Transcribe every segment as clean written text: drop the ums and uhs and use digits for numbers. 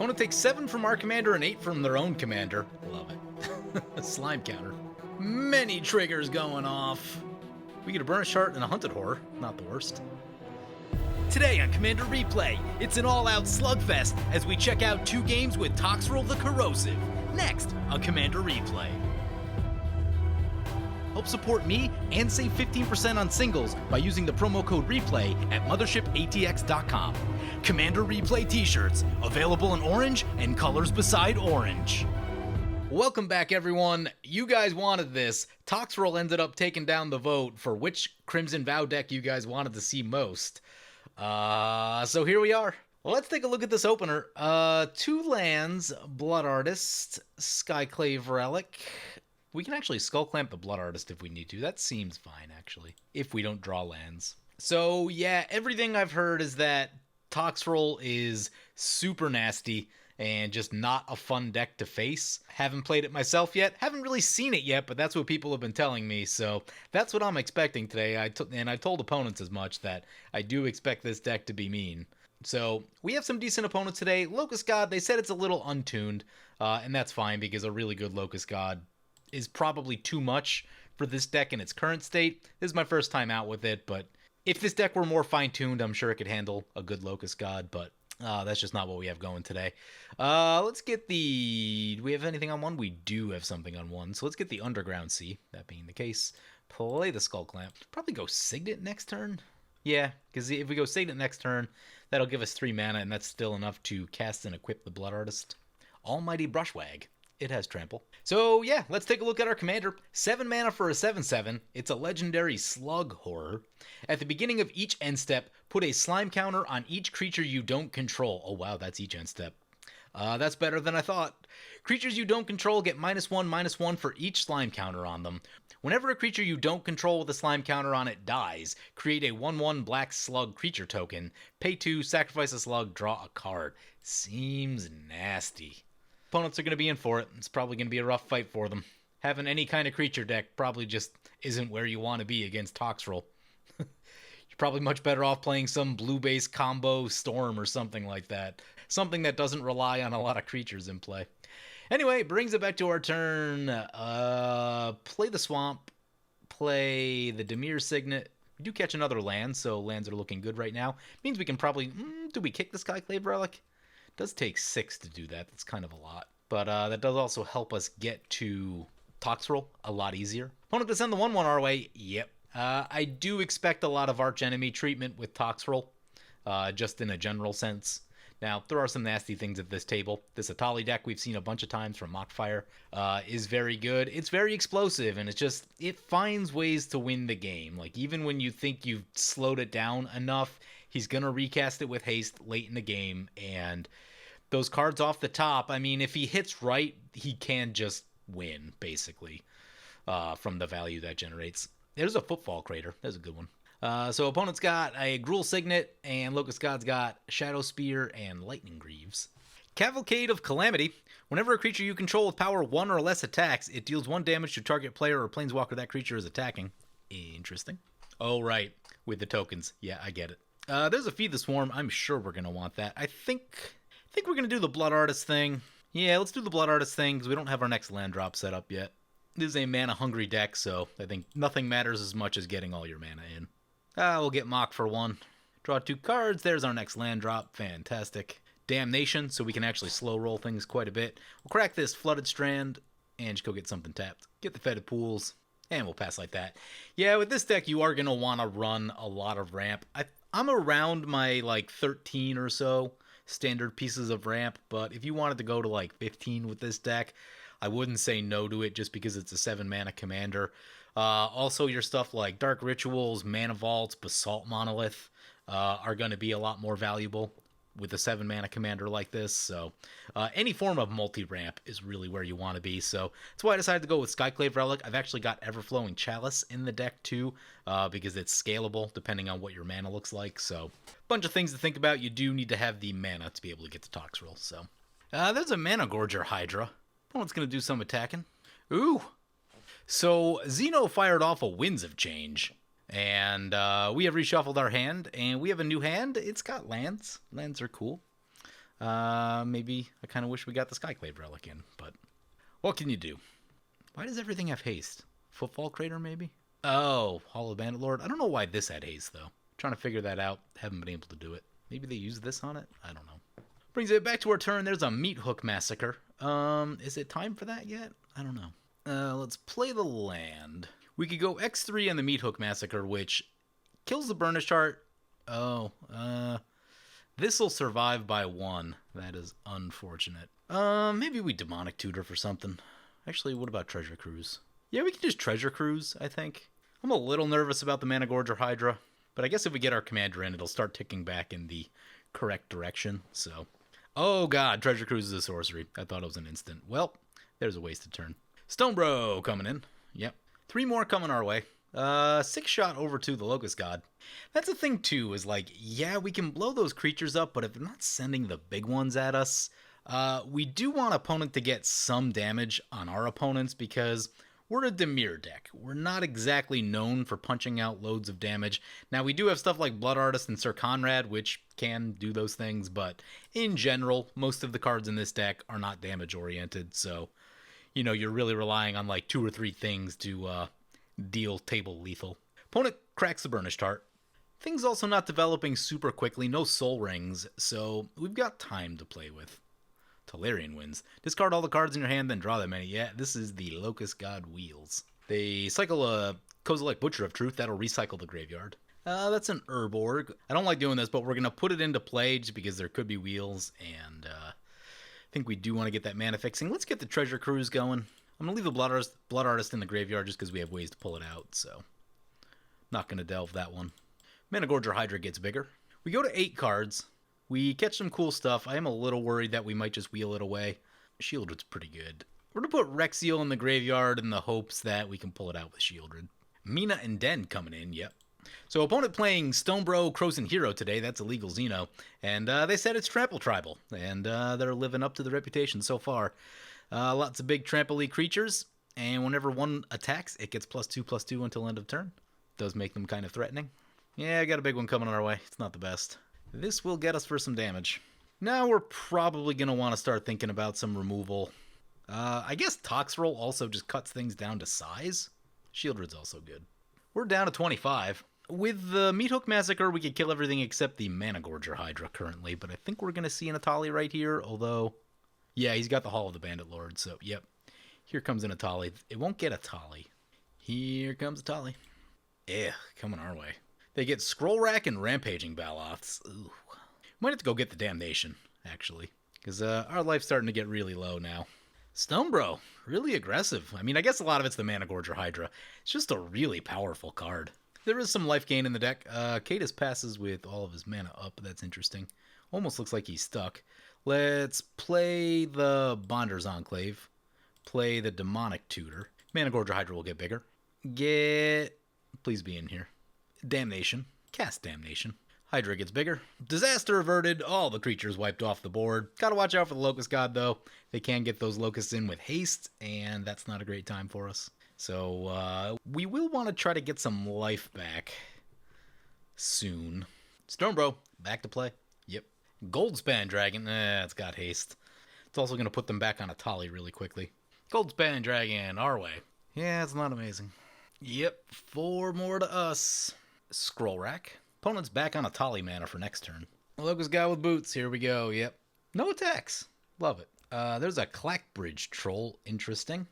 Opponent takes 7 from our commander and 8 from their own commander. Love it. Slime counter. Many triggers going off. We get a Burnished Heart and a Hunted Horror. Not the worst. Today on Commander Replay, it's an all-out slugfest as we check out 2 games with Toxrill'S the Corrosive. Next on Commander Replay. Help support me and save 15% on singles by using the promo code REPLAY at mothershipaTX.com. Commander Replay t-shirts, available in orange and colors beside orange. Welcome back, everyone. You guys wanted this. Toxrill'S ended up taking down the vote for which Crimson Vow deck you guys wanted to see most. So here we are. Well, let's take a look at this opener. 2 lands, Blood Artist, Skyclave Relic. We can actually Skull Clamp the Blood Artist if we need to. That seems fine, actually, if we don't draw lands. So, yeah, everything I've heard is that Toxrill'S is super nasty and just not a fun deck to face. Haven't played it myself yet. Haven't really seen it yet, but that's what people have been telling me. So that's what I'm expecting today. And I told opponents as much, that I do expect this deck to be mean. So we have some decent opponents today. Locust God, they said it's a little untuned, and that's fine because a really good Locust God is probably too much for this deck in its current state. This is my first time out with it, but if this deck were more fine-tuned, I'm sure it could handle a good Locust God, but that's just not what we have going today. Let's get the... Do we have anything on 1? We do have something on 1, so let's get the Underground Sea. That being the case, play the Skull Clamp. Probably go Signet next turn? Yeah, because if we go Signet next turn, that'll give us 3 mana, and that's still enough to cast and equip the Blood Artist. Almighty Brushwag. It has trample. So yeah, let's take a look at our commander. 7 mana for a 7/7. It's a legendary slug horror. At the beginning of each end step, put a slime counter on each creature you don't control. Oh wow, that's each end step. That's better than I thought. Creatures you don't control get -1/-1 for each slime counter on them. Whenever a creature you don't control with a slime counter on it dies, create a 1/1 black slug creature token. Pay 2, sacrifice a slug, draw a card. Seems nasty. Opponents are going to be in for it. It's probably going to be a rough fight for them. Having any kind of creature deck probably just isn't where you want to be against Toxrill'S. You're probably much better off playing some blue-based combo Storm or something like that. Something that doesn't rely on a lot of creatures in play. Anyway, brings it back to our turn. Play the Swamp. Play the Dimir Signet. We do catch another land, so lands are looking good right now. Means we can probably... do we kick the Skyclave Relic? Does take 6 to do that. That's kind of a lot. But that does also help us get to Toxrill'S a lot easier. Opponent to send the 1/1 our way. Yep. I do expect a lot of arch enemy treatment with Toxrill'S, just in a general sense. Now, there are some nasty things at this table. This Etali deck we've seen a bunch of times from Mockfire is very good. It's very explosive, and it finds ways to win the game. Like, even when you think you've slowed it down enough, he's going to recast it with haste late in the game, and those cards off the top, I mean, if he hits right, he can just win, basically, from the value that generates. There's a Footfall Crater. That's a good one. So opponent's got a Gruul Signet, and Locust God's got Shadow Spear and Lightning Greaves. Cavalcade of Calamity. Whenever a creature you control with power 1 or less attacks, it deals 1 damage to target player or planeswalker that creature is attacking. Interesting. Oh, right. With the tokens. Yeah, I get it. There's a Feed the Swarm. I'm sure we're going to want that. I think we're going to do the Blood Artist thing. Yeah, let's do the Blood Artist thing because we don't have our next land drop set up yet. This is a mana-hungry deck, so I think nothing matters as much as getting all your mana in. We'll get Mock for 1. Draw 2 cards. There's our next land drop. Fantastic. Damnation, so we can actually slow roll things quite a bit. We'll crack this Flooded Strand and just go get something tapped. Get the Fetid Pools, and we'll pass like that. Yeah, with this deck, you are going to want to run a lot of ramp. I'm around my, 13 or so standard pieces of ramp, but if you wanted to go to, 15 with this deck, I wouldn't say no to it just because it's a 7-mana commander. Also, your stuff like Dark Rituals, Mana Vaults, Basalt Monolith are going to be a lot more valuable with a 7-mana commander like this. So any form of multi-ramp is really where you want to be. So that's why I decided to go with Skyclave Relic. I've actually got Everflowing Chalice in the deck too, because it's scalable depending on what your mana looks like. So bunch of things to think about. You do need to have the mana to be able to get to Toxrill'S. So there's a Mana Gorger Hydra. Opponent's going to do some attacking. Ooh! So Xeno fired off a Winds of Change. And we have reshuffled our hand, and we have a new hand. It's got lands. Lands are cool. Maybe I kind of wish we got the Skyclave Relic in, but what can you do? Why does everything have haste? Footfall Crater, maybe? Oh, Hall of Bandit Lord. I don't know why this had haste, though. Trying to figure that out. Haven't been able to do it. Maybe they used this on it? I don't know. Brings it back to our turn. There's a Meat Hook Massacre. Is it time for that yet? I don't know. Let's play the land. We could go X3 on the Meat Hook Massacre, which kills the Burnished Heart. Oh, this'll survive by 1. That is unfortunate. Maybe we Demonic Tutor for something. Actually, what about Treasure Cruise? Yeah, we can just Treasure Cruise, I think. I'm a little nervous about the Mana Gorger Hydra, but I guess if we get our commander in, it'll start ticking back in the correct direction, so... Oh god, Treasure Cruise is a sorcery. I thought it was an instant. Well, there's a wasted turn. Stonebro coming in. Yep. 3 more coming our way. 6 shot over to the Locust God. That's the thing, too, is like, yeah, we can blow those creatures up, but if they're not sending the big ones at us, we do want opponent to get some damage on our opponents because we're a Dimir deck. We're not exactly known for punching out loads of damage. Now, we do have stuff like Blood Artist and Sir Conrad, which can do those things, but in general, most of the cards in this deck are not damage-oriented, so, you know, you're really relying on like 2 or 3 things to deal table lethal. Opponent cracks the Burnished Heart. Things also not developing super quickly, no Soul Rings, so we've got time to play with. Tolarian wins. Discard all the cards in your hand, then draw that many. Yeah, this is the Locust God Wheels. They cycle a Kozilek Butcher of Truth. That'll recycle the graveyard. That's an Urborg. I don't like doing this, but we're going to put it into play just because there could be wheels, and I think we do want to get that mana fixing. Let's get the Treasure Cruise going. I'm going to leave the Blood Artist in the graveyard just because we have ways to pull it out, so not going to delve that one. Mana Gorger Hydra gets bigger. We go to 8 cards. We catch some cool stuff. I am a little worried that we might just wheel it away. Shieldred's pretty good. We're going to put Rexiel in the graveyard in the hopes that we can pull it out with Shieldred. Mina and Den coming in, yep. So opponent playing Stonebro, Croson Hero today. That's illegal Xeno. And they said it's Trample Tribal. And they're living up to the reputation so far. Lots of big trample-y creatures. And whenever one attacks, it gets +2/+2 until end of turn. Does make them kind of threatening. Yeah, I got a big one coming our way. It's not the best. This will get us for some damage. Now we're probably going to want to start thinking about some removal. I guess Toxrill also just cuts things down to size. Shieldred's also good. We're down to 25. With the Meat Hook Massacre, we could kill everything except the Mana Gorger Hydra currently, but I think we're going to see an Etali right here, although... Yeah, he's got the Hall of the Bandit Lord, so yep. Here comes an Etali. It won't get Etali. Here comes Etali. Ugh, coming our way. They get Scroll Rack and Rampaging Baloths. Ooh. Might have to go get the Damnation, actually. Because our life's starting to get really low now. Stonebro, really aggressive. I mean, I guess a lot of it's the Mana Gorger Hydra. It's just a really powerful card. There is some life gain in the deck. Cadus passes with all of his mana up. That's interesting. Almost looks like he's stuck. Let's play the Bonder's Enclave. Play the Demonic Tutor. Mana Gorger Hydra will get bigger. Please be in here. Damnation. Cast Damnation. Hydra gets bigger. Disaster averted. All the creatures wiped off the board. Gotta watch out for the Locust God, though. They can get those Locusts in with haste, and that's not a great time for us. So, we will want to try to get some life back soon. Stonebro, back to play. Yep. Goldspan Dragon. It's got haste. It's also going to put them back on Etali really quickly. Goldspan Dragon, our way. Yeah, it's not amazing. Yep, 4 more to us. Scroll Rack. Opponent's back on Etali mana for next turn. Locust Guy with boots. Here we go. Yep. No attacks. Love it. There's a Clackbridge Troll. Interesting.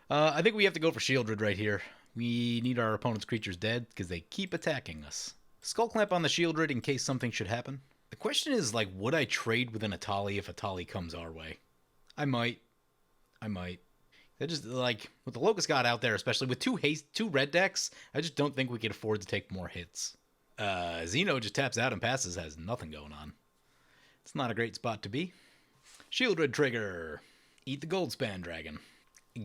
I think we have to go for Shieldred right here. We need our opponent's creatures dead because they keep attacking us. Skull Clamp on the Shieldred in case something should happen. The question is, like, would I trade with an Etali if Etali comes our way? I might. I just, like, with the Locust God out there, especially with 2 red decks, I just don't think we can afford to take more hits. Xeno just taps out and passes, has nothing going on. It's not a great spot to be. Shieldred trigger. Eat the Goldspan Dragon.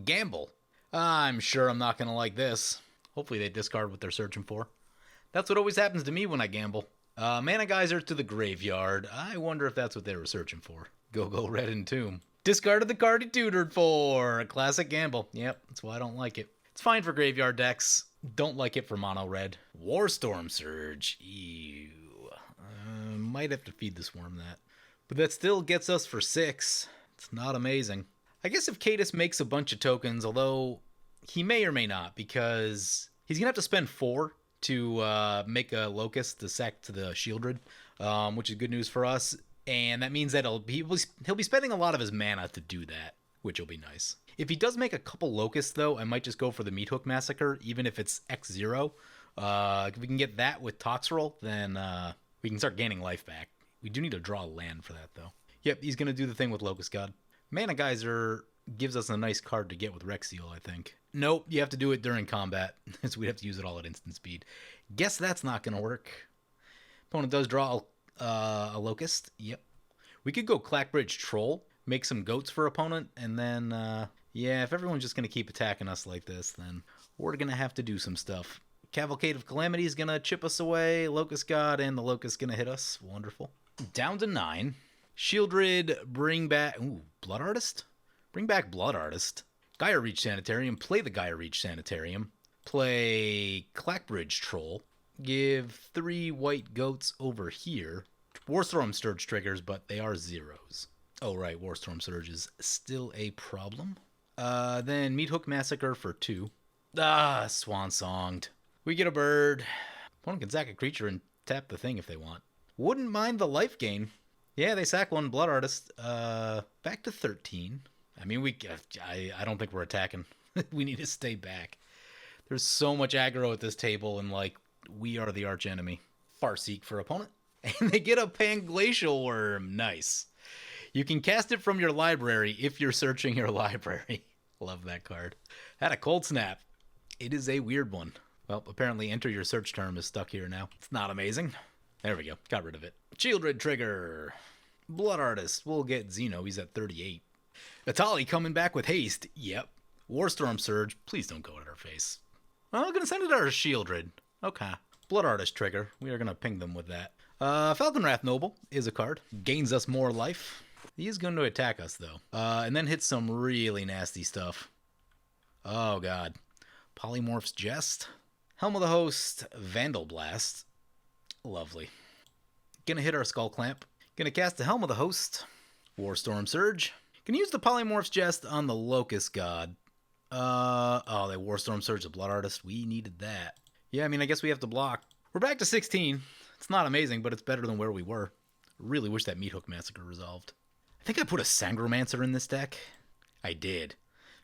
Gamble. I'm sure I'm not going to like this. Hopefully they discard what they're searching for. That's what always happens to me when I gamble. Mana Geyser to the graveyard. I wonder if that's what they were searching for. Go Red Entomb. Discarded the card he tutored for. A classic gamble. Yep, that's why I don't like it. It's fine for graveyard decks. Don't like it for mono red. Warstorm Surge. Ew. Might have to feed the Swarm that. But that still gets us for 6. It's not amazing. I guess if Cadus makes a bunch of tokens, although he may or may not, because he's going to have to spend 4 to make a Locust to sack to the Shieldred, which is good news for us. And that means that he'll be spending a lot of his mana to do that, which will be nice. If he does make a couple Locusts, though, I might just go for the Meathook Massacre, even if it's X0. If we can get that with Toxrill, then we can start gaining life back. We do need to draw a land for that, though. Yep, he's going to do the thing with Locust God. Mana Geyser gives us a nice card to get with Rexiel, I think. Nope, you have to do it during combat, so we'd have to use it all at instant speed. Guess that's not going to work. Opponent does draw a Locust. Yep. We could go Clackbridge Troll, make some goats for opponent, and then, yeah, if everyone's just going to keep attacking us like this, then we're going to have to do some stuff. Cavalcade of Calamity is going to chip us away. Locust God and the Locust going to hit us. Wonderful. Down to 9. Shieldred, bring back... Ooh, Blood Artist? Bring back Blood Artist. Gaia Reach Sanitarium, play the Gaia Reach Sanitarium. Play Clackbridge Troll. Give 3 white goats over here. Warstorm Surge triggers, but they are 0s. Oh, right, Warstorm Surge is still a problem. Then Meathook Massacre for 2. Swan Songed. We get a bird. Opponent can sack a creature and tap the thing if they want. Wouldn't mind the life gain. Yeah, they sack 1 Blood Artist. Back to 13. I mean, I don't think we're attacking. We need to stay back. There's so much aggro at this table, and, like, we are the arch enemy. Farseek for opponent. And they get a Panglacial Worm. Nice. You can cast it from your library if you're searching your library. Love that card. Had a Cold Snap. It is a weird one. Well, apparently enter your search term is stuck here now. It's not amazing. There we go. Got rid of it. Shieldred trigger. Blood Artist. We'll get Xeno. He's at 38. Etali coming back with haste. Yep. Warstorm Surge. Please don't go at our face. I'm going to send it to our Shieldred. Okay. Blood Artist trigger. We are going to ping them with that. Falconwrath Noble is a card. Gains us more life. He is going to attack us, though. And then hit some really nasty stuff. Oh, God. Polymorph's Jest. Helm of the Host. Vandal Blast. Lovely. Gonna hit our Skull Clamp. Gonna cast the Helm of the Host. Warstorm Surge. Gonna use the Polymorph's Jest on the Locust God. Oh, they Warstorm Surge the Blood Artist. We needed that. Yeah, I mean, I guess we have to block. We're back to 16. It's not amazing, but it's better than where we were. Really wish that Meathook Massacre resolved. I think I put a Sangromancer in this deck. I did.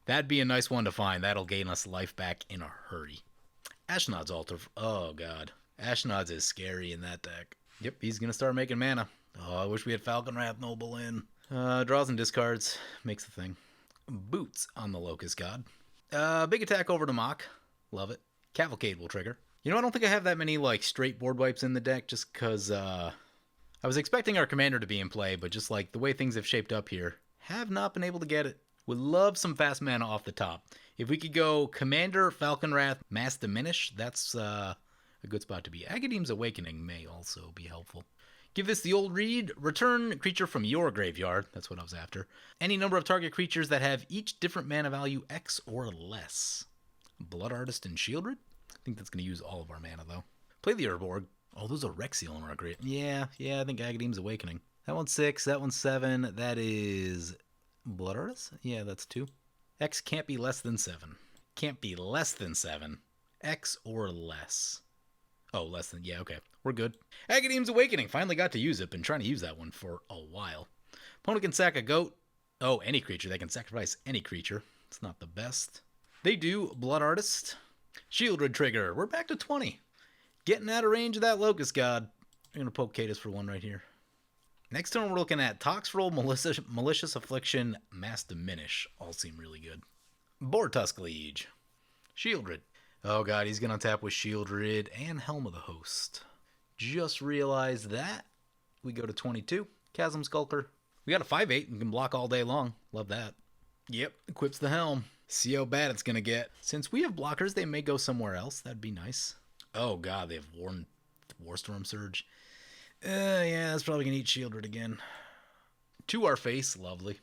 That'd be a nice one to find. That'll gain us life back in a hurry. Ashnod's Altar. Oh, God. Ashnod's is scary in that deck. Yep, he's going to start making mana. Oh, I wish we had Falconwrath Noble in. Draws and discards. Makes the thing. Boots on the Locust God. Big attack over to Mock. Love it. Cavalcade will trigger. You know, I don't think I have that many, like, straight board wipes in the deck just because, I was expecting our commander to be in play, but just, like, the way things have shaped up here, have not been able to get it. Would love some fast mana off the top. If we could go Commander, Falconwrath, Mass Diminish, that's, a good spot to be. Agadeem's Awakening may also be helpful. Give this the old read. Return creature from your graveyard. That's what I was after. Any number of target creatures that have each different mana value X or less. Blood Artist and Shieldred? I think that's going to use all of our mana, though. Play the Urborg. Oh, those are Rexiel in our grid. Yeah, I think Agadeem's Awakening. That one's 6, that one's 7. That is Blood Artist? Yeah, that's 2. X can't be less than 7. Can't be less than 7. X or less. Oh, less than... Yeah, okay. We're good. Agadeem's Awakening. Finally got to use it. Been trying to use that one for a while. Opponent can sack a goat. Oh, any creature. They can sacrifice any creature. It's not the best. They do Blood Artist. Shieldred trigger. We're back to 20. Getting out of range of that Locust God. I'm going to poke Cadus for 1 right here. Next turn, we're looking at Toxrill, Malicious Affliction, Mass Diminish. All seem really good. Bortusk Liege. Shieldred. Oh, God, he's going to tap with Shieldred and Helm of the Host. Just realized that. We go to 22. Chasm Skulker. We got a 5/8 and can block all day long. Love that. Yep, equips the Helm. See how bad it's going to get. Since we have blockers, they may go somewhere else. That'd be nice. Oh, God, they have Warstorm Surge. Yeah, that's probably going to eat Shieldred again. To our face. Lovely.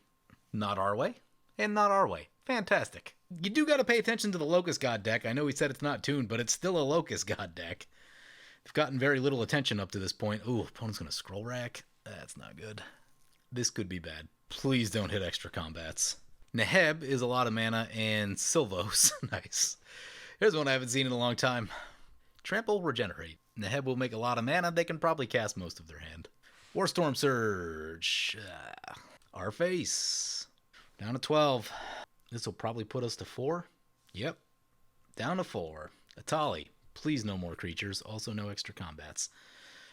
Not our way. And not our way. Fantastic. You do got to pay attention to the Locust God deck. I know we said it's not tuned, but it's still a Locust God deck. They've gotten very little attention up to this point. Ooh, opponent's going to Scroll Rack. That's not good. This could be bad. Please don't hit extra combats. Neheb is a lot of mana, and Sylvos. Nice. Here's one I haven't seen in a long time. Trample, Regenerate. Neheb will make a lot of mana. They can probably cast most of their hand. Warstorm Surge. Our face. Down to 12. This will probably put us to 4. Yep. Down to 4. Etali. Please no more creatures. Also no extra combats.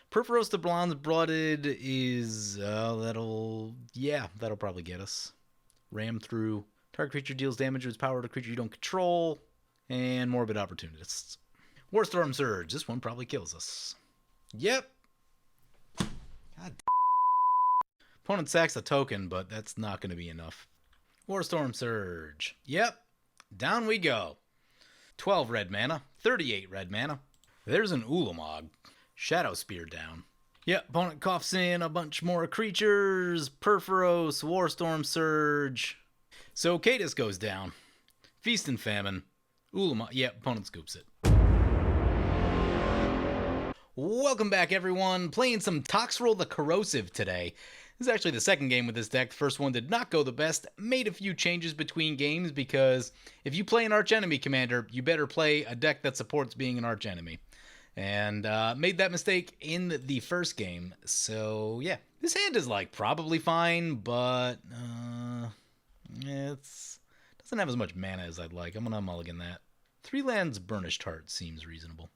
Perforos the Bronze-Blooded is... that'll probably get us. Ram through. Target creature deals damage with its power to a creature you don't control. And Morbid Opportunists. Warstorm Surge. This one probably kills us. Yep. God. Opponent sacks a token, but that's not going to be enough. Warstorm Surge. Yep. Down we go. 12 red mana. 38 red mana. There's an Ulamog. Shadow Spear down. Yep. Opponent coughs in a bunch more creatures. Perforos. Warstorm Surge. So Cadus goes down. Feast and Famine. Ulamog. Yep. Opponent scoops it. Welcome back, everyone. Playing some Toxrill'S the Corrosive today. This is actually the second game with this deck. The first one did not go the best. Made a few changes between games because if you play an archenemy commander, you better play a deck that supports being an archenemy. And made that mistake in the first game. So, yeah. This hand is, like, probably fine, but it doesn't have as much mana as I'd like. I'm going to mulligan that. 3 lands Burnished Heart seems reasonable.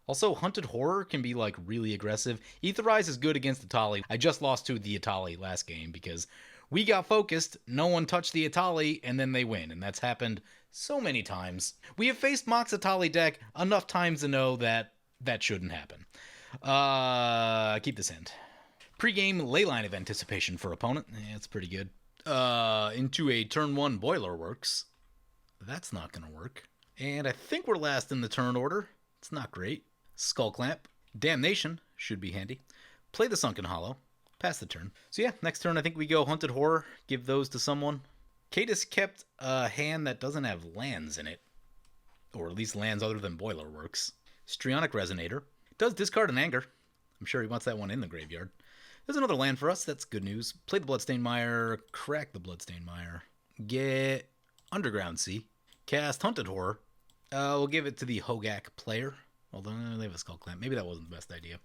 Also, Hunted Horror can be, like, really aggressive. Aetherize is good against Etali. I just lost to the Etali last game because we got focused, no one touched the Etali, and then they win. And that's happened so many times. We have faced Mox Etali deck enough times to know that that shouldn't happen. Keep this hand. Pre-game Leyline of Anticipation for opponent. It's pretty good. Into a turn 1 Boiler Works. That's not going to work. And I think we're last in the turn order. It's not great. Skull Clamp. Damnation should be handy. Play the Sunken Hollow. Pass the turn. So yeah, next turn I think we go Hunted Horror. Give those to someone. Cadus kept a hand that doesn't have lands in it. Or at least lands other than Boiler Works. Strionic Resonator. Does discard an Anger. I'm sure he wants that one in the graveyard. There's another land for us. That's good news. Play the Bloodstained Mire. Crack the Bloodstained Mire. Get Underground Sea. Cast Hunted Horror. We'll give it to the Hogaak player. Although they have a Skull Clamp. Maybe that wasn't the best idea.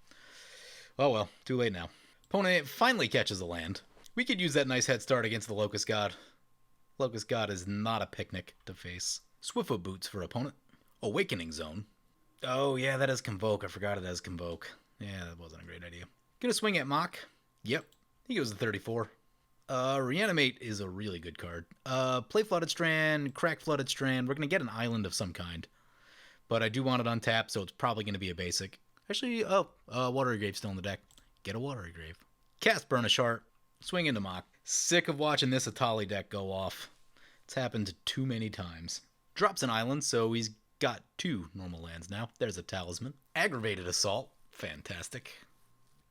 Oh well, too late now. Opponent finally catches a land. We could use that nice head start against the Locust God. Locust God is not a picnic to face. Swiftfoot Boots for opponent. Awakening Zone. Oh yeah, that has Convoke. I forgot it has Convoke. Yeah, that wasn't a great idea. Gonna swing at Mock. Yep. He goes to 34. Reanimate is a really good card. Play Flooded Strand, crack Flooded Strand. We're going to get an island of some kind. But I do want it untapped, so it's probably going to be a basic. Actually, Watery Grave still in the deck. Get a Watery Grave. Cast Burnish Heart. Swing into Mock. Sick of watching this Etali deck go off. It's happened too many times. Drops an island, so he's got 2 normal lands now. There's a Talisman. Aggravated Assault. Fantastic.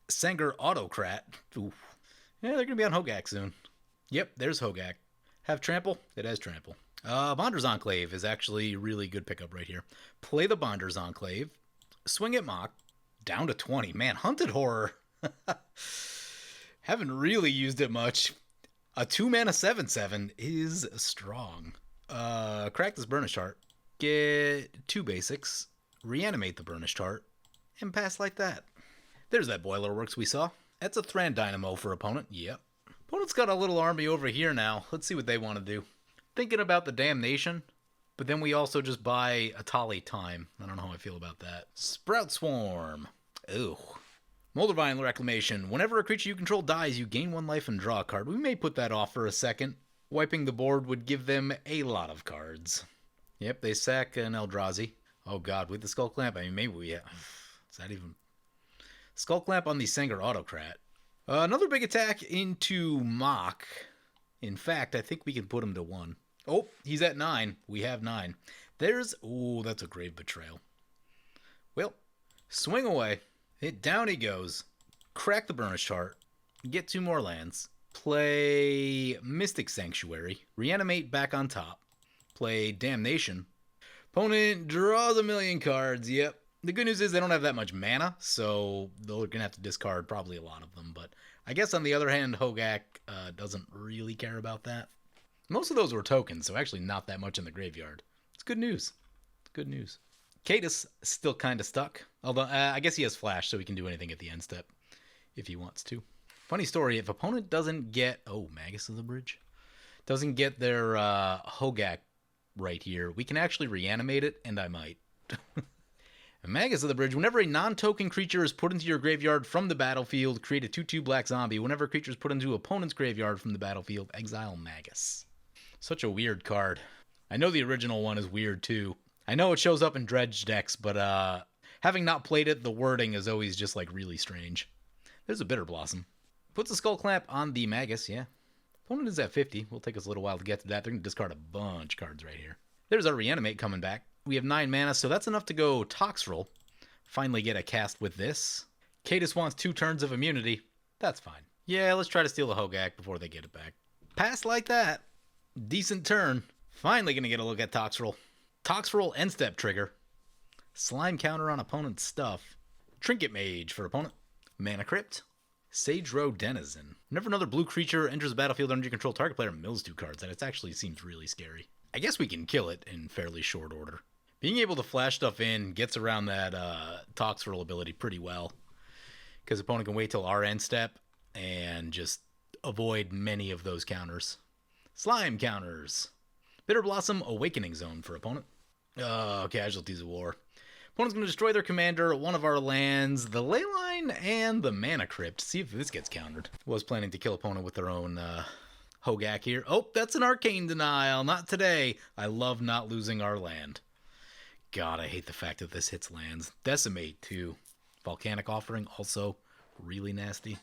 Sanger Autocrat. Ooh. Yeah, they're going to be on Hogaak soon. Yep, there's Hogaak. Have Trample? It has Trample. Bonder's Enclave is actually a really good pickup right here. Play the Bonder's Enclave. Swing at Mock. Down to 20. Man, Hunted Horror. Haven't really used it much. A 2-mana 7/7 is strong. Crack this Burnished Heart. Get 2 basics. Reanimate the Burnished Heart. And pass like that. There's that Boiler Works we saw. That's a Thran Dynamo for opponent. Yep. Opponent's got a little army over here now. Let's see what they want to do. Thinking about the Damnation, but then we also just buy Etali time. I don't know how I feel about that. Sprout Swarm. Ooh. Moldavine Reclamation. Whenever a creature you control dies, you gain 1 life and draw a card. We may put that off for a second. Wiping the board would give them a lot of cards. Yep, they sack an Eldrazi. Oh god, with the Skull Clamp, I mean, maybe we... Is that even... Skull Clamp on the Sanger Autocrat. Another big attack into Mock. In fact, I think we can put him to 1. Oh, he's at 9. We have 9. There's... Ooh, that's a Grave Betrayal. Well, swing away. Down he goes. Crack the Burnished Heart. Get 2 more lands. Play Mystic Sanctuary. Reanimate back on top. Play Damnation. Opponent draws 1,000,000 cards. Yep. The good news is they don't have that much mana, so they're going to have to discard probably a lot of them, but I guess on the other hand, Hogaak doesn't really care about that. Most of those were tokens, so actually not that much in the graveyard. It's good news. Good news. Cadus still kind of stuck. Although, I guess he has Flash, so he can do anything at the end step if he wants to. Funny story, if opponent doesn't get... Oh, Magus of the Bridge. Doesn't get their Hogaak right here, we can actually reanimate it, and I might. Magus of the Bridge. Whenever a non-token creature is put into your graveyard from the battlefield, create a 2/2 black zombie. Whenever a creature is put into opponent's graveyard from the battlefield, exile Magus. Such a weird card. I know the original one is weird too. I know it shows up in Dredge decks, but having not played it, the wording is always just like really strange. There's a Bitter Blossom. Puts a Skull Clamp on the Magus, yeah. Opponent is at 50. Will take us a little while to get to that. They're going to discard a bunch of cards right here. There's our Reanimate coming back. We have 9 mana, so that's enough to go Toxrill. Finally get a cast with this. Cadus wants 2 turns of immunity. That's fine. Yeah, let's try to steal the Hogaak before they get it back. Pass like that. Decent turn. Finally going to get a look at Toxrill. Toxrill end step trigger. Slime counter on opponent's stuff. Trinket Mage for opponent. Mana Crypt. Sage Row Denizen. Whenever another blue creature enters the battlefield under your control, target player mills 2 cards. That actually seems really scary. I guess we can kill it in fairly short order. Being able to flash stuff in gets around that Toxrill ability pretty well. Because opponent can wait till our end step and just avoid many of those counters. Slime counters. Bitter Blossom Awakening Zone for opponent. Casualties of War. Opponent's going to destroy their commander, one of our lands, the Leyline, and the Mana Crypt. See if this gets countered. Was planning to kill opponent with their own Hogaak here. Oh, that's an Arcane Denial. Not today. I love not losing our land. God, I hate the fact that this hits lands. Decimate, too. Volcanic Offering, also really nasty.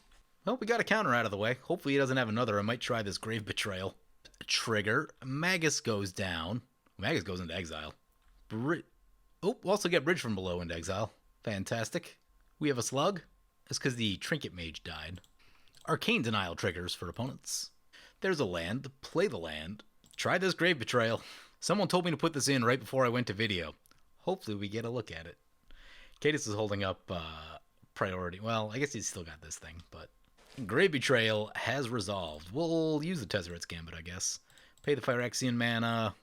Well, we got a counter out of the way. Hopefully he doesn't have another. I might try this Grave Betrayal. Trigger. Magus goes down. Magus goes into exile. Also get Bridge from Below into exile. Fantastic. We have a Slug. That's because the Trinket Mage died. Arcane Denial triggers for opponents. There's a land. Play the land. Try this Grave Betrayal. Someone told me to put this in right before I went to video. Hopefully we get a look at it. Cadus is holding up priority. Well, I guess he's still got this thing, but... Grave Betrayal has resolved. We'll use the Tezzeret's Gambit, I guess. Pay the Phyrexian mana.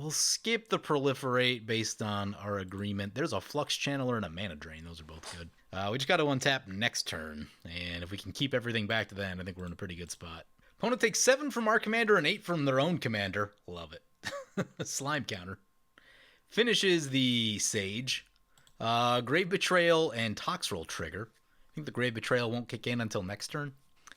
We'll skip the Proliferate based on our agreement. There's a Flux Channeler and a Mana Drain. Those are both good. We just got to untap next turn. And if we can keep everything back to then, I think we're in a pretty good spot. Opponent takes 7 from our commander and 8 from their own commander. Love it. Slime counter. Finishes the Sage. Grave Betrayal and Toxrill trigger. I think the Grave Betrayal won't kick in until next turn.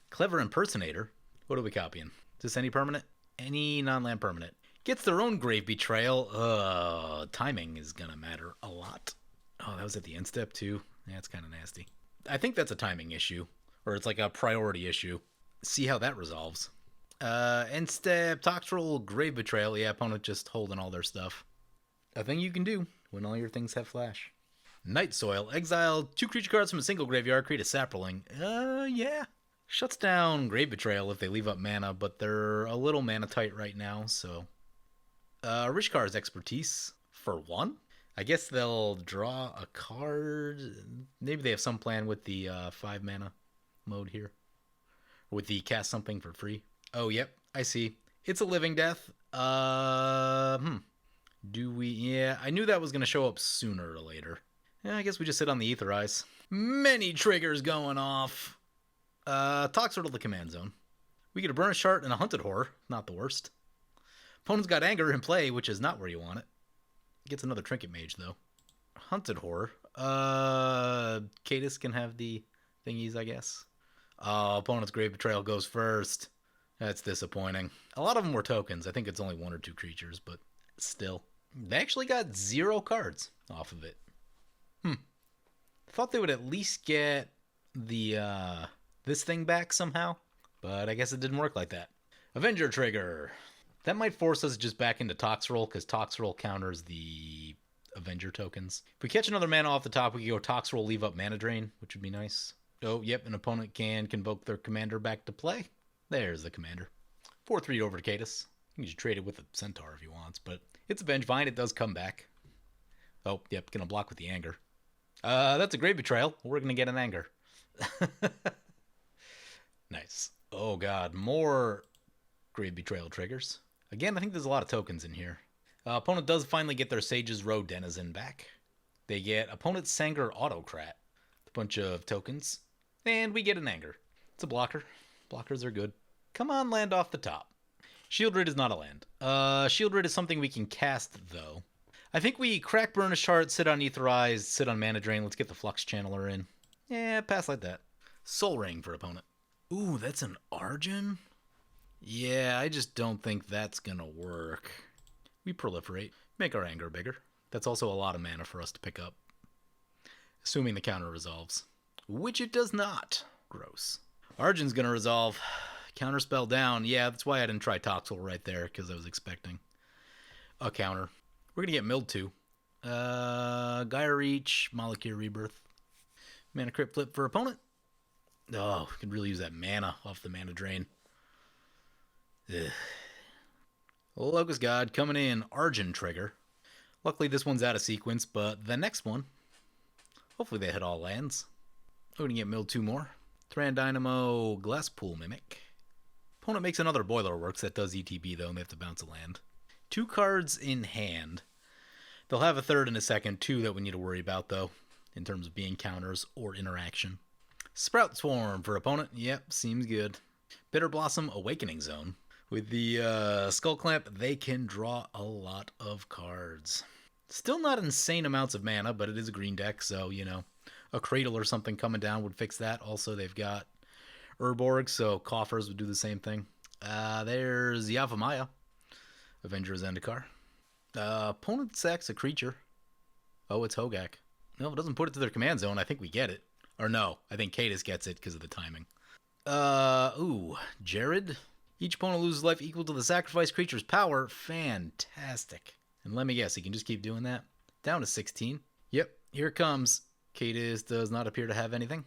Clever Impersonator. What are we copying? Is this any permanent? Any non-land permanent. Gets their own Grave Betrayal. Timing is going to matter a lot. Oh, that was at the end step too. Yeah, it's kind of nasty. I think that's a timing issue. Or it's like a priority issue. See how that resolves. End step, Toxrill, Grave Betrayal. Yeah, opponent just holding all their stuff. A thing you can do when all your things have flash. Night Soil. Exile 2 creature cards from a single graveyard. Create a Saproling. Yeah. Shuts down Grave Betrayal if they leave up mana, but they're a little mana tight right now, so... Rishkar's Expertise for 1. I guess they'll draw a card. Maybe they have some plan with the 5 mana mode here. With the cast something for free. Oh, yep. I see. It's a Living Death. Do we... Yeah, I knew that was going to show up sooner or later. Yeah, I guess we just sit on the Aetherize. Many triggers going off. Toxrill to the command zone. We get a Burnish Heart and a Hunted Horror. Not the worst. Opponent's got Anger in play, which is not where you want it. Gets another Trinket Mage, though. Hunted Horror. Cadus can have the thingies, I guess. Opponent's Grave Betrayal goes first. That's disappointing. A lot of them were tokens. I think it's only 1 or 2 creatures, but still. They actually got 0 cards off of it. Thought they would at least get the this thing back somehow, but I guess it didn't work like that. Avenger trigger. That might force us just back into Toxrill, because Toxrill counters the Avenger tokens. If we catch another mana off the top, we can go Toxrill, leave up Mana Drain, which would be nice. Oh, yep, an opponent can convoke their commander back to play. There's the commander. 4/3 over to Cadus. You can just trade it with a Centaur if he wants, but it's a Vengevine. It does come back. Oh, yep, gonna block with the Anger. That's a Grave Betrayal. We're gonna get an Anger. Nice. Oh god, more Grave Betrayal triggers. Again, I think there's a lot of tokens in here. Opponent does finally get their Sage's Row Denizen back. They get Opponent's Sanger Autocrat. A bunch of tokens. And we get an Anger. It's a blocker. Blockers are good. Come on, land off the top. Shieldred is not a land. Shieldred is something we can cast, though. I think we crack Burnished Heart, sit on Aetherized, sit on Mana Drain. Let's get the Flux Channeler in. Yeah, pass like that. Soul Ring for opponent. Ooh, that's an Argent? Yeah, I just don't think that's gonna work. We proliferate. Make our Anger bigger. That's also a lot of mana for us to pick up. Assuming the counter resolves. Which it does not. Gross. Argent's gonna resolve. Counterspell down. Yeah, that's why I didn't try Toxrill right there, because I was expecting a counter. We're gonna get milled too. Gaia Reach, Molecule Rebirth. Mana Crypt Flip for opponent. Oh, we could really use that mana off the mana drain. Ugh. Locust God coming in. Argent trigger. Luckily this one's out of sequence, but the next one, hopefully they hit all lands. We're gonna get milled 2 more. Thran Dynamo, Glasspool Mimic. Opponent makes another Boiler Works that does ETB though, and they have to bounce a land. 2 cards in hand. They'll have a third in a second, 2 that we need to worry about though, in terms of being counters or interaction. Sprout Swarm for opponent. Yep, seems good. Bitter Blossom Awakening Zone. With the Skull Clamp, they can draw a lot of cards. Still not insane amounts of mana, but it is a green deck, so, you know, a Cradle or something coming down would fix that. Also, they've got Urborg, so Coffers would do the same thing. There's Yavimaya, Avenger Zendikar. Opponent sacks a creature. Oh, it's Hogaak. No, it doesn't put it to their command zone. I think we get it. Or no, I think Cadis gets it because of the timing. Ooh, Jared. Each opponent loses life equal to the sacrificed creature's power. Fantastic. And let me guess, he can just keep doing that. Down to 16. Yep, here it comes. Cadis does not appear to have anything.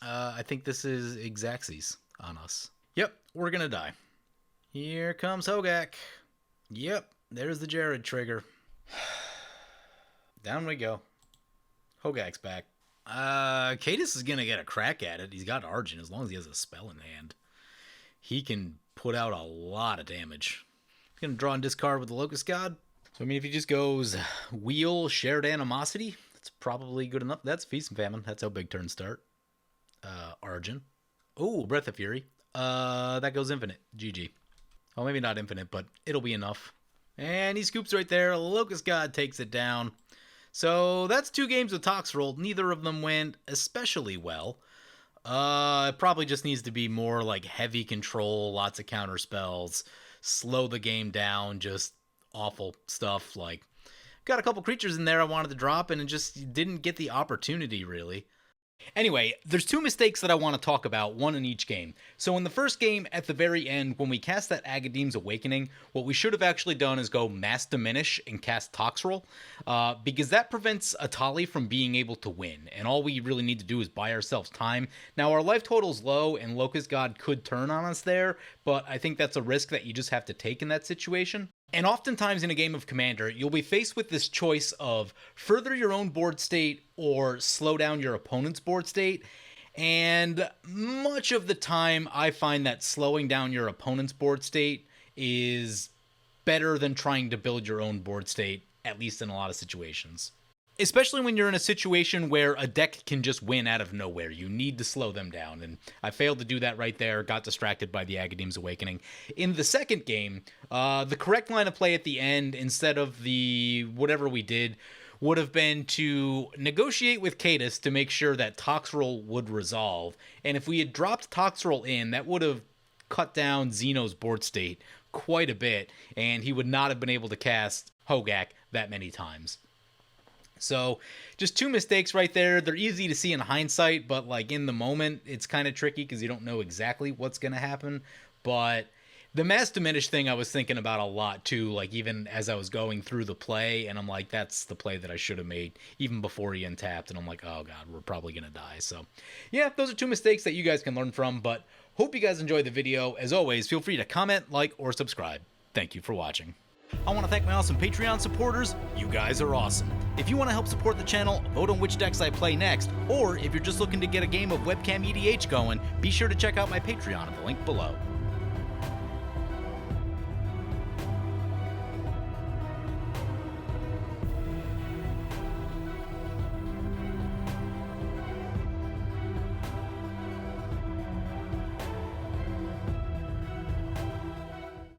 I think this is Xaxis on us. Yep, we're gonna die. Here comes Hogaak. Yep, there's the Jared trigger. Down we go. Hogaak's back. Cadis is gonna get a crack at it. He's got Argent. As long as he has a spell in hand, he can put out a lot of damage. He's gonna draw and discard with the Locust God. So I mean, if he just goes Wheel, Shared Animosity, that's probably good enough. That's Feast and Famine. That's how big turns start. Argent. Oh, Breath of Fury. That goes infinite. GG. Well, maybe not infinite, but it'll be enough. And he scoops right there. Locust God takes it down. So that's 2 games with Toxrill. Neither of them went especially well. It probably just needs to be more like heavy control, lots of counter spells, slow the game down, just awful stuff. Like, got a couple creatures in there I wanted to drop, and it just didn't get the opportunity, really. Anyway, there's 2 mistakes that I want to talk about, one in each game. So in the first game, at the very end, when we cast that Agadeem's Awakening, what we should have actually done is go Mass Diminish and cast Toxrill, because that prevents Etali from being able to win, and all we really need to do is buy ourselves time. Now, our life total's low, and Locust God could turn on us there, but I think that's a risk that you just have to take in that situation. And oftentimes in a game of Commander, you'll be faced with this choice of further your own board state or slow down your opponent's board state. And much of the time, I find that slowing down your opponent's board state is better than trying to build your own board state, at least in a lot of situations. Especially when you're in a situation where a deck can just win out of nowhere. You need to slow them down, and I failed to do that right there, got distracted by the Agadeem's Awakening. In the second game, the correct line of play at the end, instead of the whatever we did, would have been to negotiate with Cadis to make sure that Toxrill would resolve, and if we had dropped Toxrill in, that would have cut down Xeno's board state quite a bit, and he would not have been able to cast Hogaak that many times. So, just 2 mistakes right there. They're easy to see in hindsight, but like in the moment, it's kind of tricky because you don't know exactly what's going to happen. But the Mass Diminish thing I was thinking about a lot too, like even as I was going through the play, and I'm like, that's the play that I should have made even before he untapped, and I'm like, oh god, we're probably going to die. So, yeah, those are 2 mistakes that you guys can learn from, but hope you guys enjoyed the video. As always, feel free to comment, like, or subscribe. Thank you for watching. I want to thank my awesome Patreon supporters. You guys are awesome. If you want to help support the channel, vote on which decks I play next, or if you're just looking to get a game of webcam EDH going, be sure to check out my Patreon at the link below.